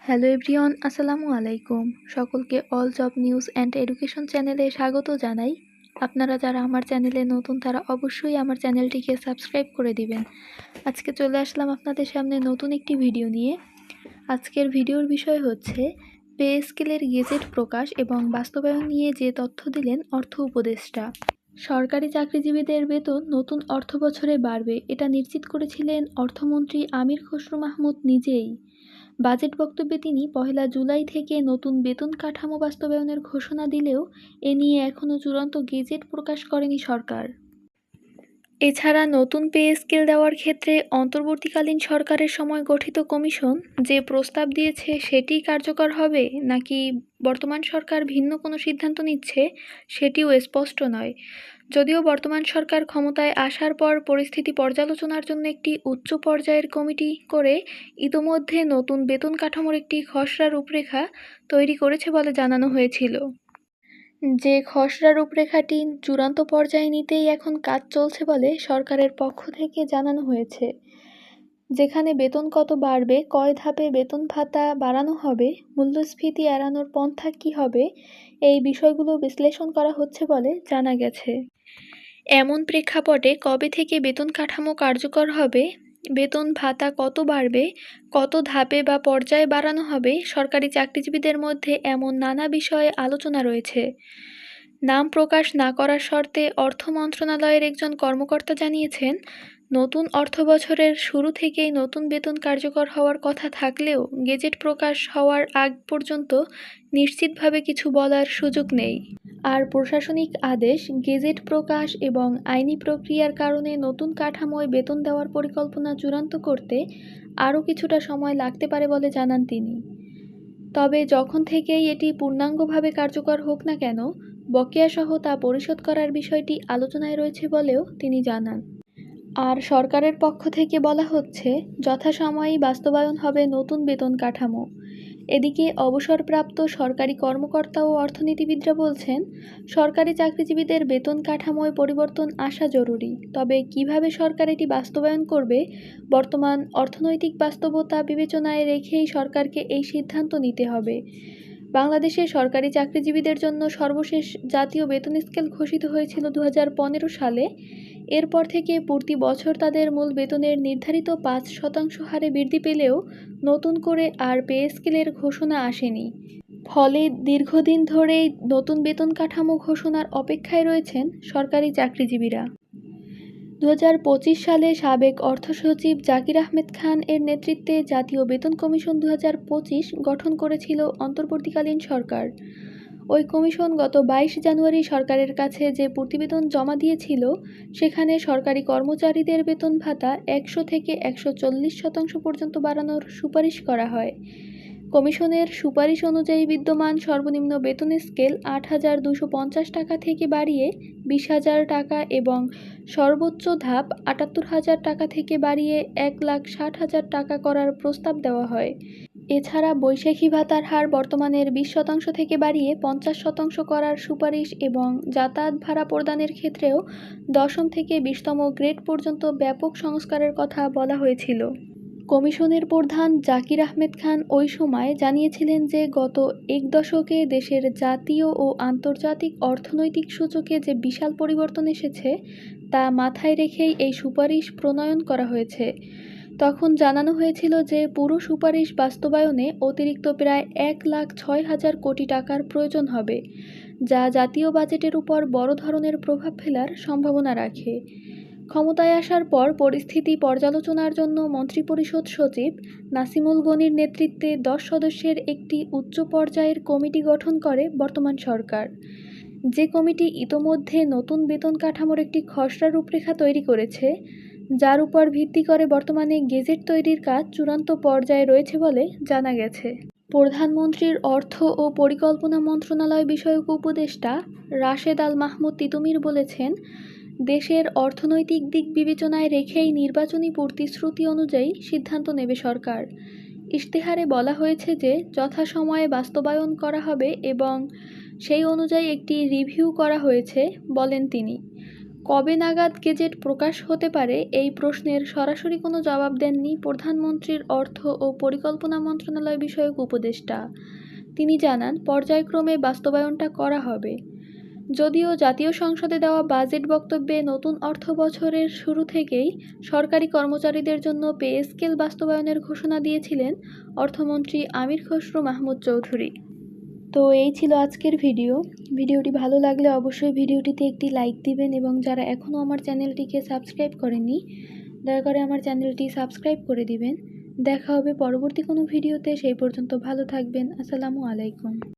Hello everyone, আসসালামু আলাইকুম। সকলকে all job news and education চ্যানেলে স্বাগত জানাই। আপনারা যারা আমার চ্যানেলে নতুন তারা অবশ্যই আমার চ্যানেলটিকে সাবস্ক্রাইব করে দিবেন। আজকে চলে আসলাম আপনাদের সামনে নতুন একটি ভিডিও নিয়ে। আজকের ভিডিওর বিষয় হচ্ছে পে স্কেলের গেজেট প্রকাশ এবং বাস্তবায়ন নিয়ে যে তথ্য দিলেন অর্থ উপদেষ্টা। সরকারি চাকরিজীবীদের বেতন নতুন অর্থবছরে বাড়বে, এটা নিশ্চিত করেছিলেন অর্থমন্ত্রী আমির খসরু মাহমুদ নিজেই। বাজেট বক্তব্যে তিনি পহেলা জুলাই থেকে নতুন বেতন কাঠামো বাস্তবায়নের ঘোষণা দিলেও এ নিয়ে এখনও চূড়ান্ত গেজেট প্রকাশ করেনি সরকার। এছাড়া নতুন পে স্কেল দেওয়ার ক্ষেত্রে অন্তর্বর্তীকালীন সরকারের সময় গঠিত কমিশন যে প্রস্তাব দিয়েছে সেটিই কার্যকর হবে নাকি বর্তমান সরকার ভিন্ন কোনো সিদ্ধান্ত নিচ্ছে সেটিও স্পষ্ট নয়। যদিও বর্তমান সরকার ক্ষমতায় আসার পর পরিস্থিতি পর্যালোচনার জন্য একটি উচ্চ পর্যায়ের কমিটি করে ইতোমধ্যে নতুন বেতন কাঠামোর একটি খসড়া রূপরেখা তৈরি করেছে বলে জানানো হয়েছিল। যে খসড়া রূপরেখাটি চূড়ান্ত পর্যায়ে নিতেই এখন কাজ চলছে বলে সরকারের পক্ষ থেকে জানানো হয়েছে। যেখানে বেতন কত বাড়বে, কয় ধাপে বেতন ভাতা বাড়ানো হবে, মূল্যস্ফীতি এড়ানোর পন্থা কী হবে, এই বিষয়গুলো বিশ্লেষণ করা হচ্ছে বলে জানা গেছে। এমন প্রেক্ষাপটে কবে থেকে বেতন কাঠামো কার্যকর হবে, বেতন ভাতা কত বাড়বে, কত ধাপে বা পর্যায়ে বাড়ানো হবে, সরকারি চাকরিজীবীদের মধ্যে এমন নানা বিষয়ে আলোচনা রয়েছে। নাম প্রকাশ না করার শর্তে অর্থ মন্ত্রণালয়ের একজন কর্মকর্তা জানিয়েছেন, নতুন অর্থবছরের শুরু থেকেই নতুন বেতন কার্যকর হওয়ার কথা থাকলেও গেজেট প্রকাশ হওয়ার আগ পর্যন্ত নিশ্চিতভাবে কিছু বলার সুযোগ নেই। আর প্রশাসনিক আদেশ, গেজেট প্রকাশ এবং আইনি প্রক্রিয়ার কারণে নতুন কাঠামোয় বেতন দেওয়ার পরিকল্পনা চূড়ান্ত করতে আরও কিছুটা সময় লাগতে পারে বলে জানান তিনি। তবে যখন থেকেই এটি পূর্ণাঙ্গভাবে কার্যকর হোক না কেন, বকেয়াসহ তা পরিশোধ করার বিষয়টি আলোচনায় রয়েছে বলেও তিনি জানান। আর সরকারের পক্ষ থেকে বলা হচ্ছে, যথাসময়েই বাস্তবায়ন হবে নতুন বেতন কাঠামো। এদিকে অবসরপ্রাপ্ত সরকারি কর্মকর্তা ও অর্থনীতিবিদরা বলছেন, সরকারি চাকরিজীবীদের বেতন কাঠামোয় পরিবর্তন আসা জরুরি। তবে কিভাবে সরকার এটি বাস্তবায়ন করবে, বর্তমান অর্থনৈতিক বাস্তবতা বিবেচনায় রেখেই সরকারকে এই সিদ্ধান্ত নিতে হবে। বাংলাদেশে সরকারি চাকরিজীবীদের জন্য সর্বশেষ জাতীয় বেতন স্কেল ঘোষিত হয়েছিল 2015 সালে। এরপর থেকে প্রতি বছর তাদের মূল বেতনের নির্ধারিত 5% হারে বৃদ্ধি পেলেও নতুন করে আর পে স্কেলের ঘোষণা আসেনি। ফলে দীর্ঘদিন ধরেই নতুন বেতন কাঠামো ঘোষণার অপেক্ষায় রয়েছেন সরকারি চাকরিজীবীরা। 2025 সালে সাবেক অর্থসচিব জাকির আহমেদ খান এর নেতৃত্বে জাতীয় বেতন কমিশন 2025 গঠন করেছিল অন্তর্বর্তীকালীন সরকার। ওই কমিশন গত 22 জানুয়ারি সরকারের কাছে যে প্রতিবেদন জমা দিয়েছিল, সেখানে সরকারি কর্মচারীদের বেতন ভাতা 100 থেকে 140% পর্যন্ত বাড়ানোর সুপারিশ করা হয়। কমিশনের সুপারিশ অনুযায়ী বিদ্যমান সর্বনিম্ন বেতন স্কেল 8,250 টাকা থেকে বাড়িয়ে 20,000 টাকা এবং সর্বোচ্চ ধাপ 78,000 টাকা থেকে বাড়িয়ে 1,60,000 টাকা করার প্রস্তাব দেওয়া হয়। এছাড়া বৈশাখী ভাতার হার বর্তমানের 20% থেকে বাড়িয়ে 50% করার সুপারিশ এবং যাতায়াত ভাড়া প্রদানের ক্ষেত্রেও 10ম থেকে 20তম গ্রেড পর্যন্ত ব্যাপক সংস্কারের কথা বলা হয়েছিল। কমিশনের প্রধান জাকির আহমেদ খান ওই সময় জানিয়েছিলেন যে গত এক দশকে দেশের জাতীয় ও আন্তর্জাতিক অর্থনৈতিক সূচকে যে বিশাল পরিবর্তন এসেছে তা মাথায় রেখেই এই সুপারিশ প্রণয়ন করা হয়েছে। তখন জানানো হয়েছিল যে পুরো সুপারিশ বাস্তবায়নে অতিরিক্ত প্রায় 1,06,000 কোটি টাকার প্রয়োজন হবে, যা জাতীয় বাজেটের উপর বড় ধরনের প্রভাব ফেলার সম্ভাবনা রাখে। ক্ষমতায় আসার পর পরিস্থিতি পর্যালোচনার জন্য মন্ত্রিপরিষদ সচিব নাসিমুল গনির নেতৃত্বে 10 সদস্যের একটি উচ্চ পর্যায়ের কমিটি গঠন করে বর্তমান সরকার। যে কমিটি ইতোমধ্যে নতুন বেতন কাঠামোর একটি খসড়া রূপরেখা তৈরি করেছে, যার উপর ভিত্তি করে বর্তমানে গেজেট তৈরির কাজ চূড়ান্ত পর্যায়ে রয়েছে বলে জানা গেছে। প্রধানমন্ত্রীর অর্থ ও পরিকল্পনা মন্ত্রণালয় বিষয়ক উপদেষ্টা রাশেদ আল মাহমুদ তিতুমির বলেছেন, দেশের অর্থনৈতিক দিক বিবেচনায় রেখেই নির্বাচনী প্রতিশ্রুতি অনুযায়ী সিদ্ধান্ত নেবে সরকার। ইশতেহারে বলা হয়েছে যে যথাসময়ে বাস্তবায়ন করা হবে এবং সেই অনুযায়ী একটি রিভিউ করা হয়েছে, বলেন তিনি। কবে নাগাদ গেজেট প্রকাশ হতে পারে এই প্রশ্নের সরাসরি কোনো জবাব দেননি প্রধানমন্ত্রীর অর্থ ও পরিকল্পনা মন্ত্রণালয় বিষয়ক উপদেষ্টা। তিনি জানান, পর্যায়ক্রমে বাস্তবায়নটা করা হবে। যদিও জাতীয় সংসদে দেওয়া বাজেট বক্তব্যে নতুন অর্থবছরের শুরু থেকেই সরকারি কর্মচারীদের জন্য পে স্কেল বাস্তবায়নের ঘোষণা দিয়েছিলেন অর্থমন্ত্রী আমির খসরু মাহমুদ চৌধুরী। তো এই ছিল আজকের ভিডিওটি ভালো লাগলে অবশ্যই ভিডিওটিতে একটি লাইক দিবেন এবং যারা এখনও আমার চ্যানেলটিকে সাবস্ক্রাইব করেননি দয়া করে আমার চ্যানেলটি সাবস্ক্রাইব করে দিবেন। দেখা হবে পরবর্তী কোনো ভিডিওতে, সেই পর্যন্ত ভালো থাকবেন। আসসালামু আলাইকুম।